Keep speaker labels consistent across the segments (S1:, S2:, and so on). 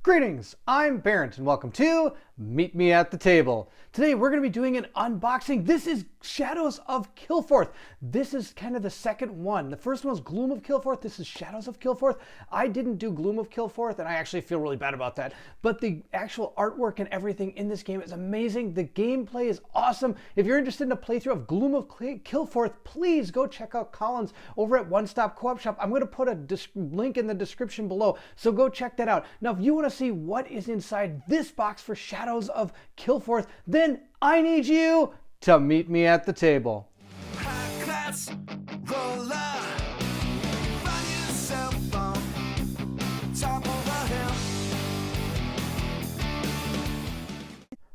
S1: Greetings, I'm Barrett and welcome to Meet Me at the Table. Today we're going to be doing an unboxing. This is Shadows of Kilforth. This is kind of the second one. The first one was Gloom of Kilforth. This is Shadows of Kilforth. I didn't do Gloom of Kilforth and I actually feel really bad about that. But the actual artwork and everything in this game is amazing. The gameplay is awesome. If you're interested in a playthrough of Gloom of Kilforth, please go check out Colin's over at One Stop Coop Shop. I'm going to put a link in the description below, so go check that out. Now, if you want to see what is inside this box for Shadows of Kilforth, then I need you to meet me at the table.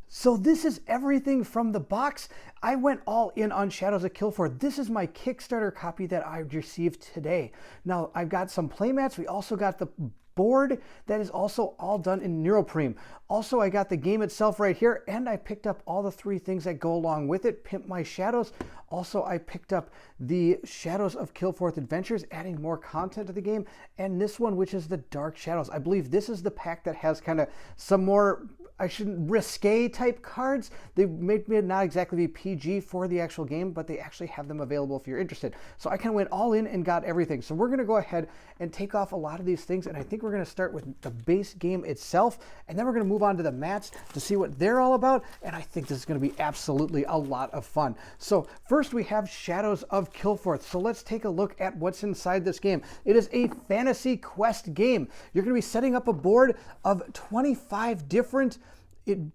S1: So this is everything from the box. I went all in on Shadows of Kilforth. This is my Kickstarter copy that I received today. Now, I've got some playmats. We also got the board that is also all done in neoprene. Also, I got the game itself right here, and I picked up all the three things that go along with it. Pimp My Shadows. Also, I picked up the Shadows of Kilforth Adventures, adding more content to the game, and this one, which is the Dark Shadows. I believe this is the pack that has kind of some more, I shouldn't, risque type cards. They made me not exactly be PG for the actual game, but they actually have them available if you're interested. So I kind of went all in and got everything. So we're going to go ahead and take off a lot of these things, and I think we're going to start with the base game itself, and then we're going to move on to the mats to see what they're all about, and I think this is going to be absolutely a lot of fun. So first we have Shadows of Kilforth. So let's take a look at what's inside this game. It is a fantasy quest game. You're going to be setting up a board of 25 different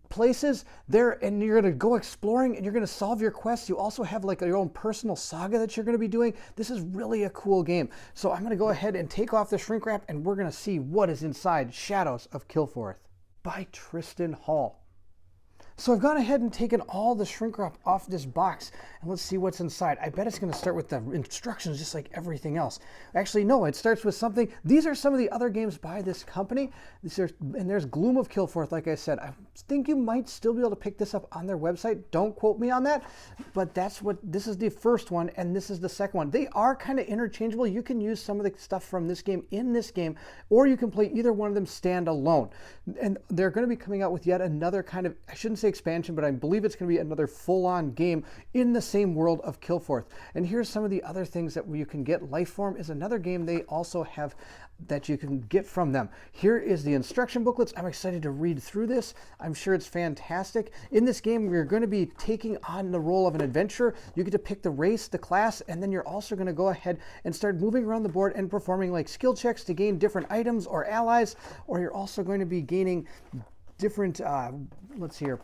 S1: places there, and you're going to go exploring and you're going to solve your quests. You also have like your own personal saga that you're going to be doing. This is really a cool game. So I'm going to go ahead and take off the shrink wrap and we're going to see what is inside Shadows of Kilforth by Tristan Hall. So I've gone ahead and taken all the shrink wrap off this box, and let's see what's inside. I bet it's going to start with the instructions just like everything else. Actually, no, it starts with something. These are some of the other games by this company. And there's Gloom of Kilforth, like I said. I think you might still be able to pick this up on their website. Don't quote me on that, but this is the first one, and this is the second one. They are kind of interchangeable. You can use some of the stuff from this game in this game, or you can play either one of them standalone. And they're going to be coming out with yet another kind of, I shouldn't say expansion, but I believe it's going to be another full-on game in the same world of Kilforth. And here's some of the other things that you can get. Lifeform is another game they also have that you can get from them. Here is the instruction booklets. I'm excited to read through this. I'm sure it's fantastic. In this game, we're going to be taking on the role of an adventurer. You get to pick the race, the class, and then you're also going to go ahead and start moving around the board and performing like skill checks to gain different items or allies, or you're also going to be gaining different, let's see here,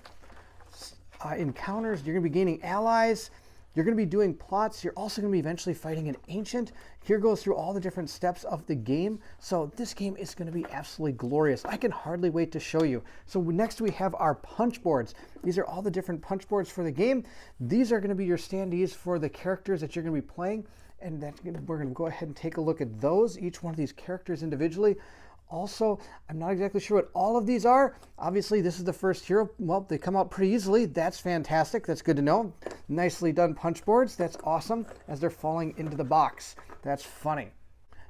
S1: encounters. You're going to be gaining allies. You're going to be doing plots. You're also going to be eventually fighting an ancient. Here goes through all the different steps of the game. So this game is going to be absolutely glorious. I can hardly wait to show you. So next we have our punch boards. These are all the different punch boards for the game. These are going to be your standees for the characters that you're going to be playing. And we're going to go ahead and take a look at those, each one of these characters individually. Also, I'm not exactly sure what all of these are. Obviously, this is the first hero. Well, they come out pretty easily. That's fantastic. That's good to know. Nicely done punch boards. That's awesome as they're falling into the box. That's funny.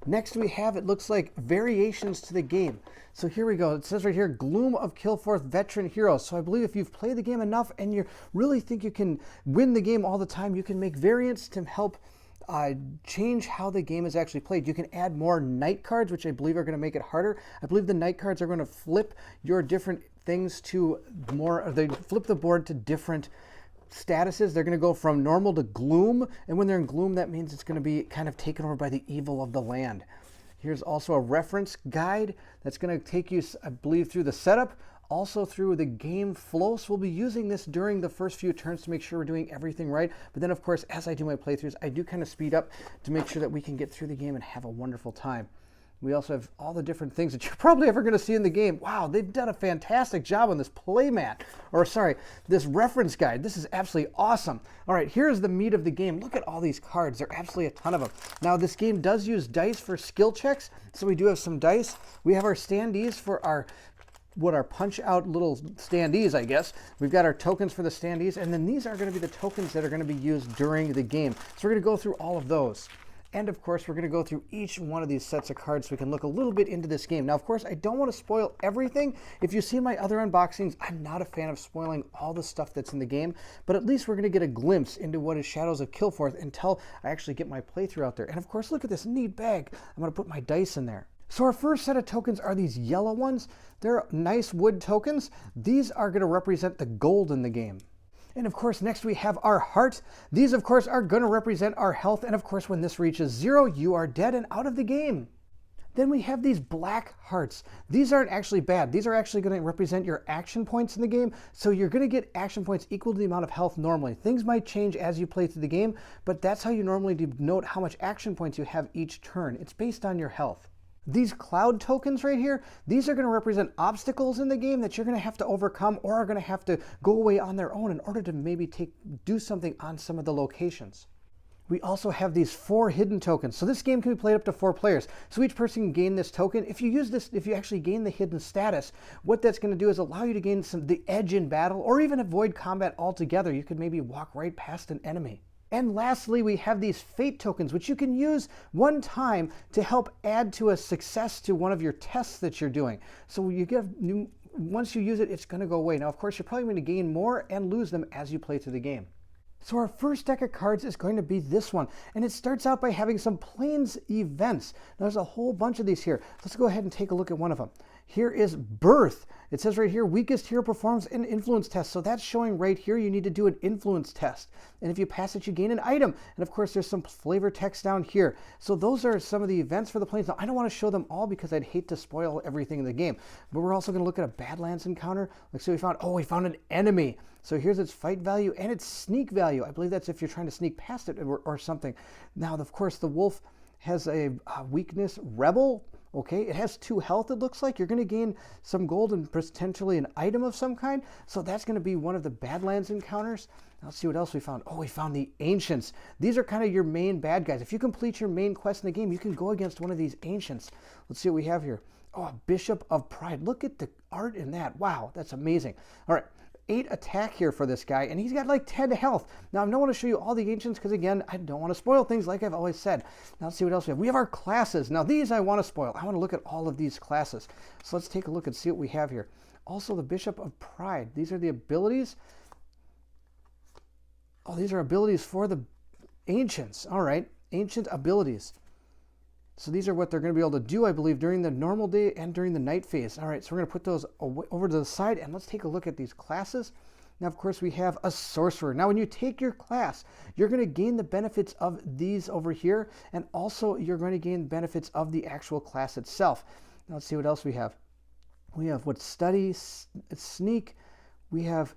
S1: Next we have, it looks like, variations to the game. So here we go. It says right here, Gloom of Kilforth Veteran Heroes. So I believe if you've played the game enough and you really think you can win the game all the time, you can make variants to help change how the game is actually played. You can add more night cards, which I believe are going to make it harder. I believe the night cards are going to flip your different things to more, they flip the board to different statuses. They're going to go from normal to gloom, and when they're in gloom, that means it's going to be kind of taken over by the evil of the land. Here's also a reference guide that's going to take you, I believe, through the setup, also through the game flow. So we'll be using this during the first few turns to make sure we're doing everything right. But then, of course, as I do my playthroughs, I do kind of speed up to make sure that we can get through the game and have a wonderful time. We also have all the different things that you're probably ever going to see in the game. Wow, they've done a fantastic job on this playmat, or sorry, this reference guide. This is absolutely awesome. All right, here's the meat of the game. Look at all these cards. There are absolutely a ton of them. Now, this game does use dice for skill checks, so we do have some dice. We have our standees for our punch out little standees, I guess. We've got our tokens for the standees, and then these are going to be the tokens that are going to be used during the game. So we're going to go through all of those. And of course, we're going to go through each one of these sets of cards so we can look a little bit into this game. Now, of course, I don't want to spoil everything. If you see my other unboxings, I'm not a fan of spoiling all the stuff that's in the game, but at least we're going to get a glimpse into what is Shadows of Kilforth until I actually get my playthrough out there. And of course, look at this neat bag. I'm going to put my dice in there. So our first set of tokens are these yellow ones. They're nice wood tokens. These are going to represent the gold in the game. And of course, next we have our heart. These, of course, are going to represent our health. And of course, when this reaches 0, you are dead and out of the game. Then we have these black hearts. These aren't actually bad. These are actually going to represent your action points in the game. So you're going to get action points equal to the amount of health normally. Things might change as you play through the game, but that's how you normally denote how much action points you have each turn. It's based on your health. These cloud tokens right here, these are going to represent obstacles in the game that you're going to have to overcome or are going to have to go away on their own in order to maybe do something on some of the locations. We also have these 4 hidden tokens. So this game can be played up to 4 players. So each person can gain this token. If you use this, if you actually gain the hidden status, what that's going to do is allow you to gain the edge in battle or even avoid combat altogether. You could maybe walk right past an enemy. And lastly, we have these fate tokens, which you can use one time to help add to a success to one of your tests that you're doing. So once you use it, it's going to go away. Now, of course, you're probably going to gain more and lose them as you play through the game. So our first deck of cards is going to be this one, and it starts out by having some Plains events. Now, there's a whole bunch of these here. Let's go ahead and take a look at one of them. Here is Birth. It says right here, weakest hero performs an influence test. So that's showing right here you need to do an influence test. And if you pass it, you gain an item. And of course, there's some flavor text down here. So those are some of the events for the Plains. Now, I don't want to show them all because I'd hate to spoil everything in the game. But we're also going to look at a Badlands encounter. Like, so we found an enemy. So here's its fight value and its sneak value. I believe that's if you're trying to sneak past it or something. Now, of course, the wolf has a weakness, Rebel. Okay, it has 2 health, it looks like. You're going to gain some gold and potentially an item of some kind. So that's going to be one of the Badlands encounters. Let's see what else we found. Oh, we found the Ancients. These are kind of your main bad guys. If you complete your main quest in the game, you can go against one of these Ancients. Let's see what we have here. Oh, Bishop of Pride. Look at the art in that. Wow, that's amazing. All right. 8 attack here for this guy, and he's got like 10 health. Now, I don't want to show you all the Ancients because, again, I don't want to spoil things like I've always said. Now, let's see what else we have. We have our classes. Now, these I want to spoil. I want to look at all of these classes. So let's take a look and see what we have here. Also, the Bishop of Pride. These are the abilities. Oh, these are abilities for the Ancients. All right, Ancient abilities. So these are what they're going to be able to do, I believe, during the normal day and during the night phase. All right, so we're going to put those over to the side, and let's take a look at these classes. Now, of course, we have a sorcerer. Now, when you take your class, you're going to gain the benefits of these over here, and also you're going to gain benefits of the actual class itself. Now, let's see what else we have. We have what study, sneak. We have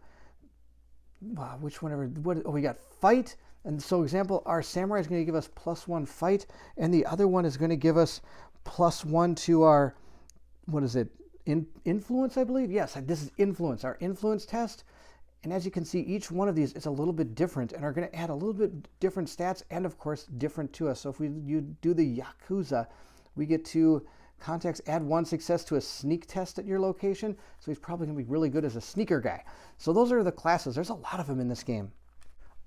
S1: which one ever? We got fight. And so, example, our samurai is going to give us +1 fight, and the other one is going to give us +1 to our, what is it, influence, I believe? Yes, this is influence, our influence test. And as you can see, each one of these is a little bit different and are going to add a little bit different stats and, of course, different to us. So if you do the Yakuza, we get to contacts add 1 success to a sneak test at your location. So he's probably going to be really good as a sneaker guy. So those are the classes. There's a lot of them in this game.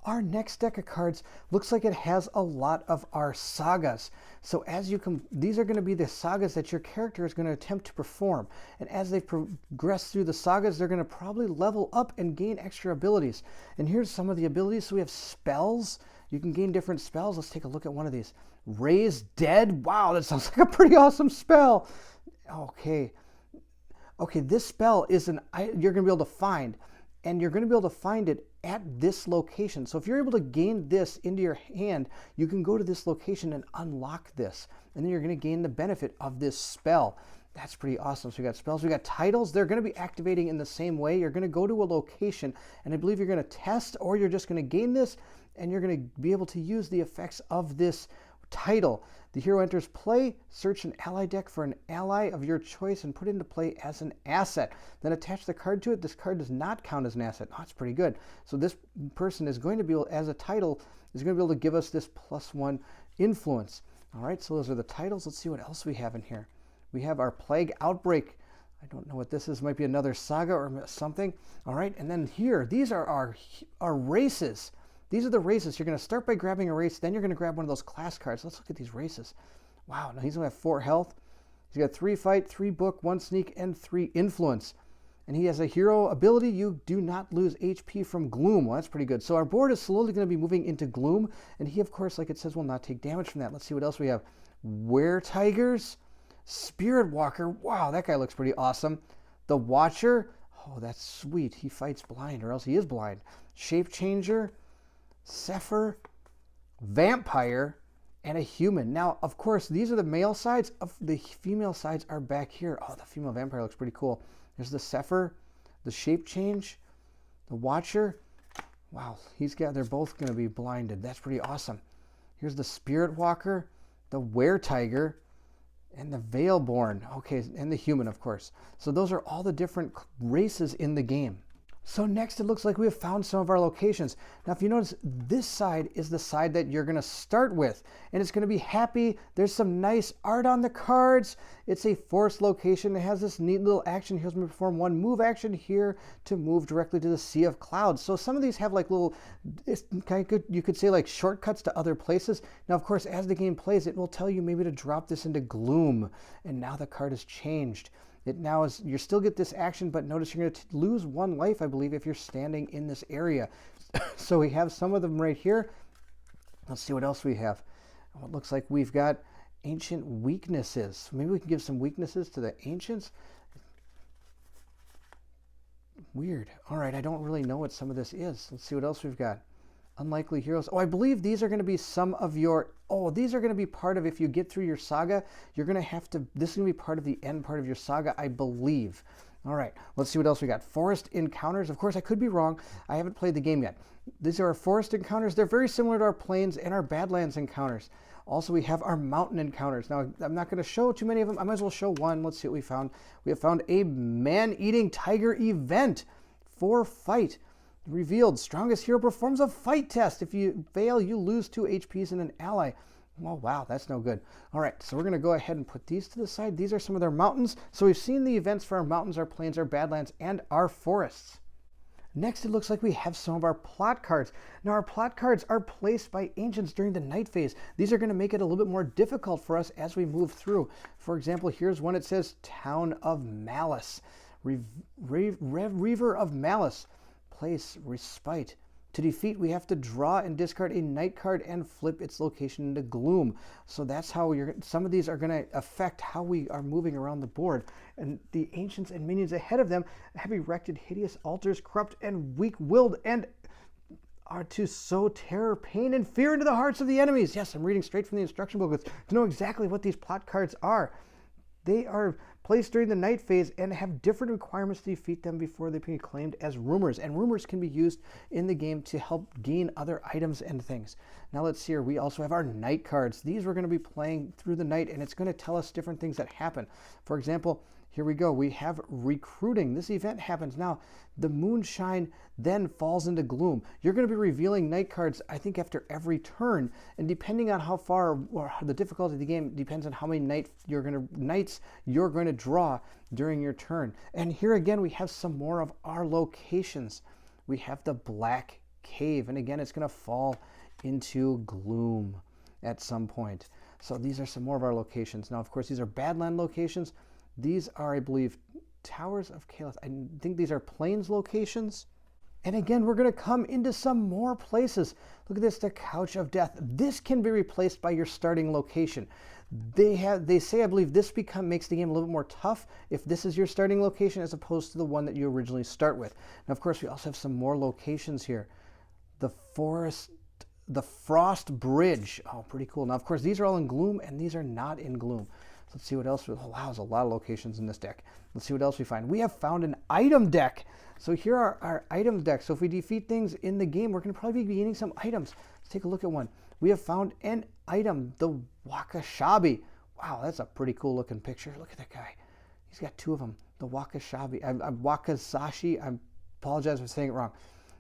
S1: Our next deck of cards looks like it has a lot of our sagas. So as you these are going to be the sagas that your character is going to attempt to perform. And as they progress through the sagas, they're going to probably level up and gain extra abilities. And here's some of the abilities. So we have spells. You can gain different spells. Let's take a look at one of these. Raise Dead. Wow, that sounds like a pretty awesome spell. Okay, this spell is you're going to be able to find. And you're going to be able to find it at this location. So if you're able to gain this into your hand, you can go to this location and unlock this. And then you're going to gain the benefit of this spell. That's pretty awesome. So we got spells, we got titles. They're going to be activating in the same way. You're going to go to a location, and I believe you're going to test, or you're just going to gain this, and you're going to be able to use the effects of this title. The hero enters play, search an ally deck for an ally of your choice and put it into play as an asset. Then attach the card to it. This card does not count as an asset. Oh, that's pretty good. So this person is going to be able, as a title, is going to be able to give us this +1 influence. All right, so those are the titles. Let's see what else we have in here. We have our Plague Outbreak. I don't know what this is. Might be another saga or something. All right, and then here, these are our races. These are the races. You're going to start by grabbing a race, then you're going to grab one of those class cards. Let's look at these races. Wow, now he's going to have 4 health. He's got 3 fight, 3 book, 1 sneak, and 3 influence. And he has a hero ability. You do not lose HP from Gloom. Well, that's pretty good. So our board is slowly going to be moving into Gloom. And he, of course, like it says, will not take damage from that. Let's see what else we have. Were-Tigers, Spirit Walker. Wow, that guy looks pretty awesome. The Watcher. Oh, that's sweet. He fights blind, or else he is blind. Shape Changer, Zephyr, Vampire, and a Human. Now, of course, these are the male sides. The female sides are back here. Oh, the female vampire looks pretty cool. There's the Zephyr, the Shape Change, the Watcher. Wow, they're both going to be blinded. That's pretty awesome. Here's the Spirit Walker, the Were-Tiger, and the Veilborn. Okay, and the Human, of course. So those are all the different races in the game. So next, it looks like we have found some of our locations. Now, if you notice, this side is the side that you're going to start with, and it's going to be happy. There's some nice art on the cards. It's a forest location. It has this neat little action. Here's me perform 1 move action here to move directly to the Sea of Clouds. So some of these have like little, you could say like shortcuts to other places. Now, of course, as the game plays, it will tell you maybe to drop this into Gloom, and now the card has changed. It now is, you still get this action, but notice you're going to lose 1 life, I believe, if you're standing in this area. So we have some of them right here. Let's see what else we have. It looks like we've got ancient weaknesses. Maybe we can give some weaknesses to the ancients. Weird. All right, I don't really know what some of this is. Let's see what else we've got. Unlikely heroes. Oh, I believe these are going to be some of your... Oh, these are going to be part of, if you get through your saga, you're going to have to... This is going to be part of the end part of your saga, I believe. All right, let's see what else we got. Forest encounters. Of course, I could be wrong. I haven't played the game yet. These are our forest encounters. They're very similar to our plains and our Badlands encounters. Also, we have our mountain encounters. Now, I'm not going to show too many of them. I might as well show one. Let's see what we found. We have found a man-eating tiger event for fight. Revealed, strongest hero performs a fight test. If you fail, you lose 2 HPs and an ally. Well, wow, that's no good. All right, so we're going to go ahead and put these to the side. These are some of their mountains. So we've seen the events for our mountains, our plains, our badlands, and our forests. Next, it looks like we have some of our plot cards. Now, our plot cards are placed by ancients during the night phase. These are going to make it a little bit more difficult for us as we move through. For example, here's one. It says Town of Malice. Reaver of Malice. Place respite. To defeat, we have to draw and discard a night card and flip its location into Gloom. So that's how some of these are going to affect how we are moving around the board. And the ancients and minions ahead of them have erected hideous altars, corrupt and weak-willed, and are to sow terror, pain, and fear into the hearts of the enemies. Yes, I'm reading straight from the instruction booklets to know exactly what these plot cards are. They are placed during the night phase and have different requirements to defeat them before they can be claimed as rumors. And rumors can be used in the game to help gain other items and things. Now let's see here. We also have our night cards. These we're going to be playing through the night, and it's going to tell us different things that happen. For example, here we go. We have recruiting. This event happens now. The moonshine then falls into Gloom. You're going to be revealing night cards, I think, after every turn. And depending on how far or the difficulty of the game depends on how many nights you're going to draw during your turn. And here again, we have some more of our locations. We have the Black Cave. And again, it's going to fall into Gloom at some point. So these are some more of our locations. Now, of course, these are Badland locations. These are, I believe, Towers of Kilforth. I think these are plains locations. And again, we're going to come into some more places. Look at this, the Couch of Death. This can be replaced by your starting location. They say, I believe, this makes the game a little bit more tough if this is your starting location as opposed to the one that you originally start with. Now, of course, we also have some more locations here. The Frost Bridge. Oh, pretty cool. Now, of course, these are all in Gloom, and these are not in Gloom. Let's see what else. Oh, wow, there's a lot of locations in this deck. Let's see what else we find. We have found an item deck. So here are our item decks. So if we defeat things in the game, we're going to probably be gaining some items. Let's take a look at one. We have found an item, the Wakashabi. Wow, that's a pretty cool looking picture. Look at that guy. He's got 2 of them. The Wakashabi. Wakasashi. I apologize for saying it wrong.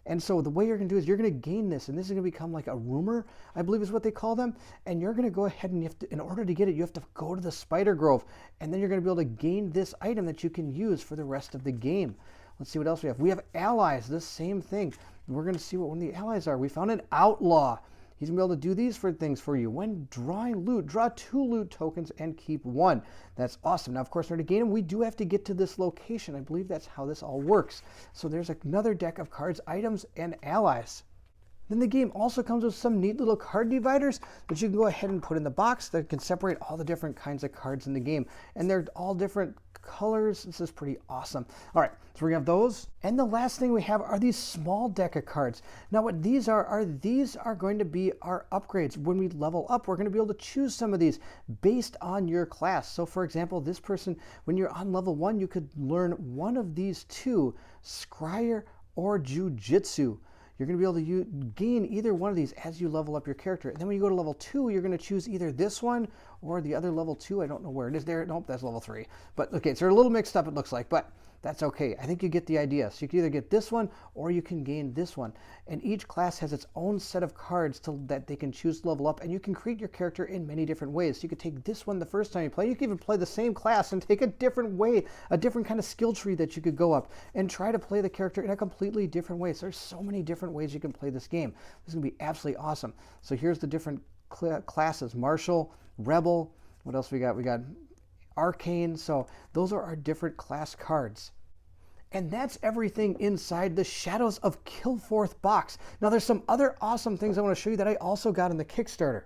S1: And so the way you're going to do is you're going to gain this, and this is going to become like a rumor, I believe is what they call them. And you're going to go ahead and in order to get it, you have to go to the Spider Grove, and then you're going to be able to gain this item that you can use for the rest of the game. Let's see what else we have. We have allies, the same thing. We're going to see what one of the allies are. We found an outlaw. He's going to be able to do these things for you. When drawing loot, draw 2 loot tokens and keep 1. That's awesome. Now, of course, in order to gain them, we do have to get to this location. I believe that's how this all works. So there's another deck of cards, items, and allies. Then the game also comes with some neat little card dividers that you can go ahead and put in the box that can separate all the different kinds of cards in the game. And they're all different colors. This is pretty awesome. All right, so we have those. And the last thing we have are these small deck of cards. Now what these are going to be our upgrades. When we level up, we're going to be able to choose some of these based on your class. So for example, this person, when you're on level 1, you could learn one of these 2, Scryer or Jujitsu. You're going to be able to gain either one of these as you level up your character. And then when you go to level 2, you're going to choose either this one or the other level 2. I don't know where it is there. Nope, that's level 3. But okay, so they're a little mixed up, it looks like, but that's okay. I think you get the idea. So you can either get this one or you can gain this one. And each class has its own set of cards that they can choose to level up, and you can create your character in many different ways. So you could take this one the first time you play. You can even play the same class and take a different way, a different kind of skill tree that you could go up and try to play the character in a completely different way. So there's so many different ways you can play this game. This is going to be absolutely awesome. So here's the different classes: Martial, Rebel. What else we got? We got Arcane. So those are our different class cards. And that's everything inside the Shadows of Kilforth box. Now there's some other awesome things I want to show you that I also got in the Kickstarter.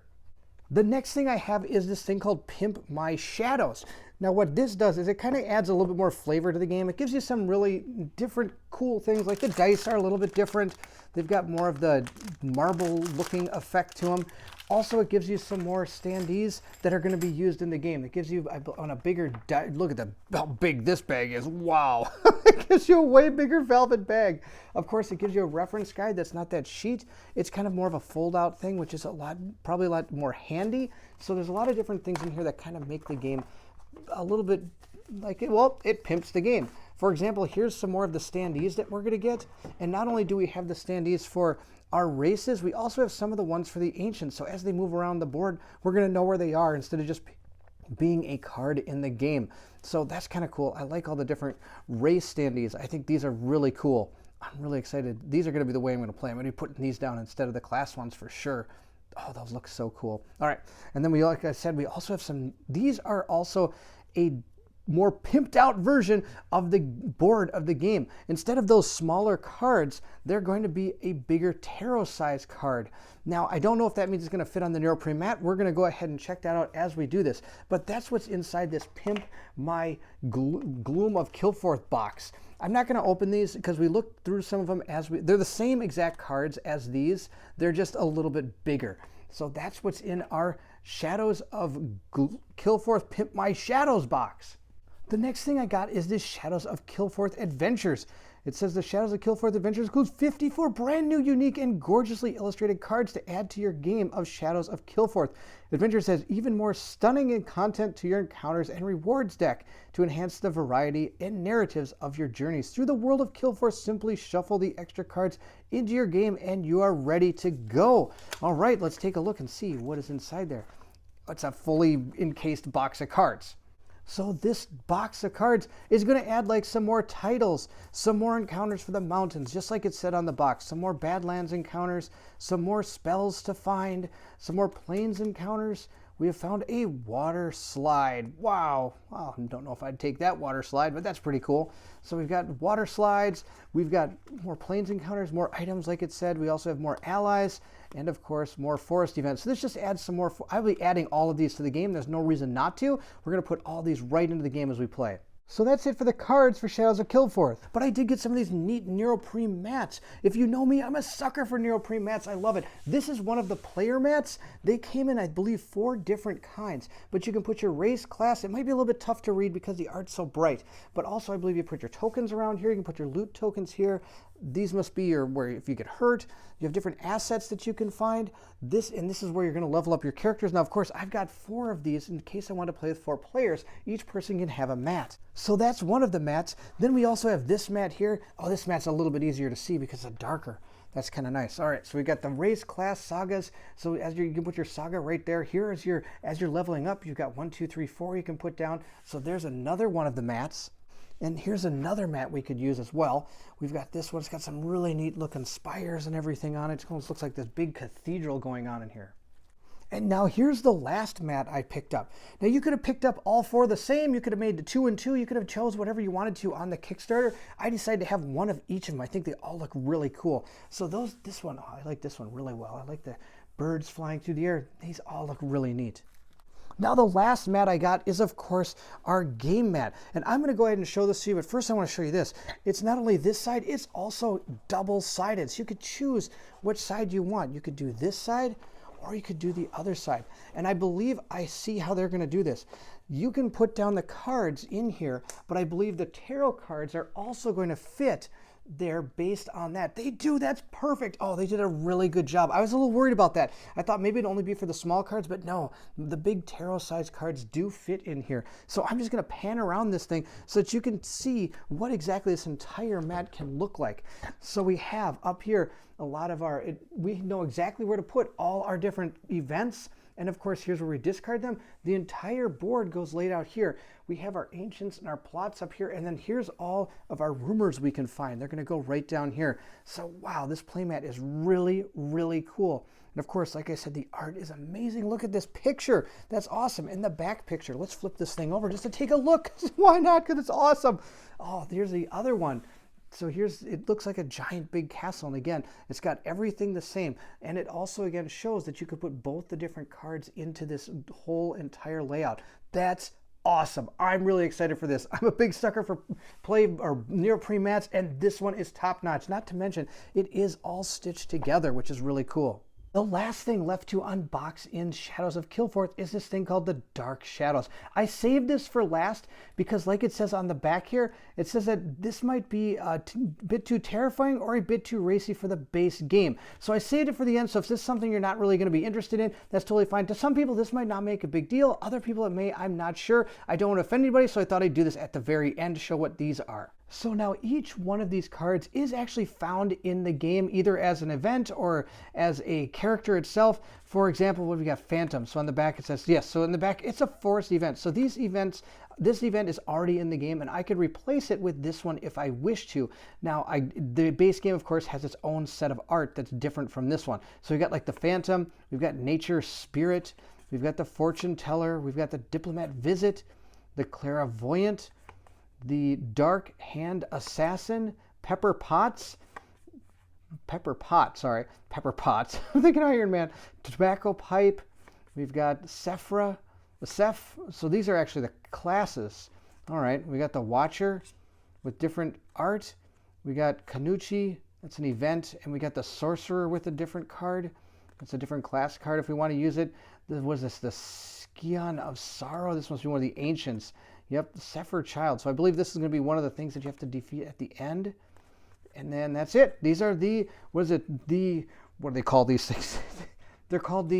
S1: The next thing I have is this thing called Pimp My Shadows. Now what this does is it kind of adds a little bit more flavor to the game. It gives you some really different cool things, like the dice are a little bit different. They've got more of the marble looking effect to them. Also, it gives you some more standees that are going to be used in the game. It gives you on a bigger, look at how big this bag is. Wow. It gives you a way bigger velvet bag. Of course, it gives you a reference guide that's not that sheet. It's kind of more of a fold out thing, which is probably a lot more handy. So there's a lot of different things in here that kind of make the game a little bit like it pimps the game. For example, here's some more of the standees that we're going to get. And not only do we have the standees for our races, we also have some of the ones for the ancients. So as they move around the board, we're going to know where they are instead of just being a card in the game. So that's kind of cool. I like all the different race standees. I think these are really cool. I'm really excited. These are going to be the way I'm going to play. I'm going to be putting these down instead of the class ones for sure. Oh, those look so cool. All right. And then like I said, we also have some, these are also a more pimped out version of the board of the game. Instead of those smaller cards, they're going to be a bigger tarot size card. Now, I don't know if that means it's going to fit on the neoprene mat. We're going to go ahead and check that out as we do this. But that's what's inside this Pimp My Gloom of Kilforth box. I'm not going to open these because we looked through some of them they're the same exact cards as these. They're just a little bit bigger. So that's what's in our Shadows of Kilforth Pimp My Shadows box. The next thing I got is this Shadows of Kilforth Adventures. It says the Shadows of Kilforth Adventures includes 54 brand new, unique, and gorgeously illustrated cards to add to your game of Shadows of Kilforth. Adventures has even more stunning content to your encounters and rewards deck to enhance the variety and narratives of your journeys. Through the world of Kilforth, simply shuffle the extra cards into your game and you are ready to go. All right, let's take a look and see what is inside there. It's a fully encased box of cards. So this box of cards is going to add like some more titles, some more encounters for the mountains, just like it said on the box, some more Badlands encounters, some more spells to find, some more plains encounters. We have found a water slide. Wow. Wow. I don't know if I'd take that water slide, but that's pretty cool. So we've got water slides. We've got more plains encounters, more items like it said. We also have more allies and, of course, more forest events. So this just adds some more. I'll be adding all of these to the game. There's no reason not to. We're going to put all these right into the game as we play. So that's it for the cards for Shadows of Kilforth. But I did get some of these neat neoprene mats. If you know me, I'm a sucker for neoprene mats. I love it. This is one of the player mats. They came in, I believe, 4 different kinds. But you can put your race, class. It might be a little bit tough to read because the art's so bright. But also, I believe you put your tokens around here. You can put your loot tokens here. These must be where if you get hurt, you have different assets that you can find. This is where you're going to level up your characters. Now, of course, I've got 4 of these in case I want to play with 4 players. Each person can have a mat. So that's one of the mats. Then we also have this mat here. Oh, this mat's a little bit easier to see because it's darker. That's kind of nice. All right, so we got the race, class, sagas. So you can put your saga right there. Here as you're leveling up, you've got 1, 2, 3, 4 you can put down. So there's another one of the mats. And here's another mat we could use as well. We've got this one. It's got some really neat looking spires and everything on it. It almost looks like this big cathedral going on in here. And now here's the last mat I picked up. Now you could have picked up all four the same. You could have made the 2 and 2. You could have chose whatever you wanted to on the Kickstarter. I decided to have one of each of them. I think they all look really cool. So this one, I like this one really well. I like the birds flying through the air. These all look really neat. Now the last mat I got is of course our game mat. And I'm gonna go ahead and show this to you, but first I wanna show you this. It's not only this side, it's also double-sided. So you could choose which side you want. You could do this side, or you could do the other side. And I believe I see how they're gonna do this. You can put down the cards in here, but I believe the tarot cards are also going to fit there based on that. They do, that's perfect. Oh, they did a really good job. I was a little worried about that. I thought maybe it'd only be for the small cards, but no, the big tarot size cards do fit in here. So I'm just gonna pan around this thing so that you can see what exactly this entire mat can look like. So we have up here a lot of we know exactly where to put all our different events. And of course, here's where we discard them. The entire board goes laid out here. We have our ancients and our plots up here, and then here's all of our rumors we can find. They're gonna go right down here. So wow, this playmat is really, really cool. And of course, like I said, the art is amazing. Look at this picture. That's awesome. And the back picture, let's flip this thing over just to take a look. Why not? Because it's awesome. Oh, here's the other one. So it looks like a giant big castle, and again, it's got everything the same. And it also, again, shows that you could put both the different cards into this whole entire layout. That's awesome. I'm really excited for this. I'm a big sucker for neoprene mats, and this one is top notch. Not to mention, it is all stitched together, which is really cool. The last thing left to unbox in Shadows of Kilforth is this thing called the Dark Shadows. I saved this for last because, like it says on the back here, it says that this might be a bit too terrifying or a bit too racy for the base game. So I saved it for the end, so if this is something you're not really going to be interested in, that's totally fine. To some people, this might not make a big deal. Other people, it may. I'm not sure. I don't want to offend anybody, so I thought I'd do this at the very end to show what these are. So now each one of these cards is actually found in the game, either as an event or as a character itself. For example, what we got? Phantom. So on the back it says, yes, so in the back it's a forest event. So this event is already in the game, and I could replace it with this one if I wish to. Now, the base game, of course, has its own set of art that's different from this one. So we've got like the Phantom, we've got Nature Spirit, we've got the Fortune Teller, we've got the Diplomat Visit, the Clairvoyant, the Dark Hand Assassin, Pepper Potts. I'm thinking Iron Man. Tobacco Pipe. We've got Sephra. So these are actually the classes. All right, we got the Watcher with different art. We got Kanuchi, that's an event. And we got the Sorcerer with a different card. It's a different class card if we want to use it. What is this? The Scion of Sorrow. This must be one of the ancients. Yep, the Sephir Child. So I believe this is going to be one of the things that you have to defeat at the end. And then that's it. These are what do they call these things? They're called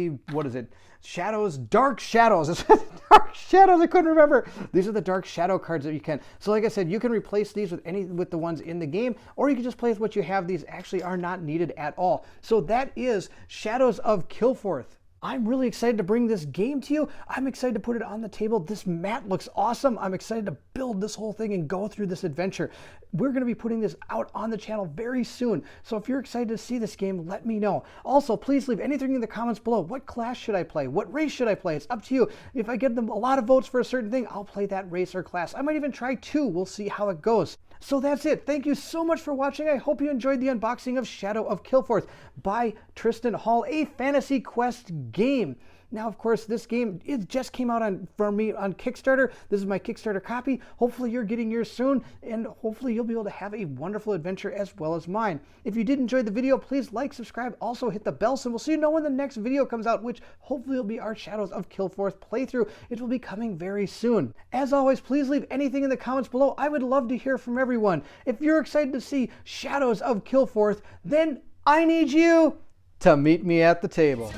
S1: Shadows, Dark Shadows. Dark Shadows, I couldn't remember. These are the Dark Shadow cards that you can. So like I said, you can replace these with the ones in the game, or you can just play with what you have. These actually are not needed at all. So that is Shadows of Kilforth. I'm really excited to bring this game to you. I'm excited to put it on the table. This mat looks awesome. I'm excited to build this whole thing and go through this adventure. We're going to be putting this out on the channel very soon. So if you're excited to see this game, let me know. Also, please leave anything in the comments below. What class should I play? What race should I play? It's up to you. If I get them a lot of votes for a certain thing, I'll play that race or class. I might even try 2. We'll see how it goes. So that's it. Thank you so much for watching. I hope you enjoyed the unboxing of Shadow of Kilforth by Tristan Hall, a Fantasy Quest game. Now, of course, this game, it just came out for me on Kickstarter. This is my Kickstarter copy. Hopefully you're getting yours soon, and hopefully you'll be able to have a wonderful adventure as well as mine. If you did enjoy the video, please like, subscribe, also hit the bell symbol so you know when the next video comes out, which hopefully will be our Shadows of Kilforth playthrough. It will be coming very soon. As always, please leave anything in the comments below. I would love to hear from everyone. If you're excited to see Shadows of Kilforth, then I need you to meet me at the table.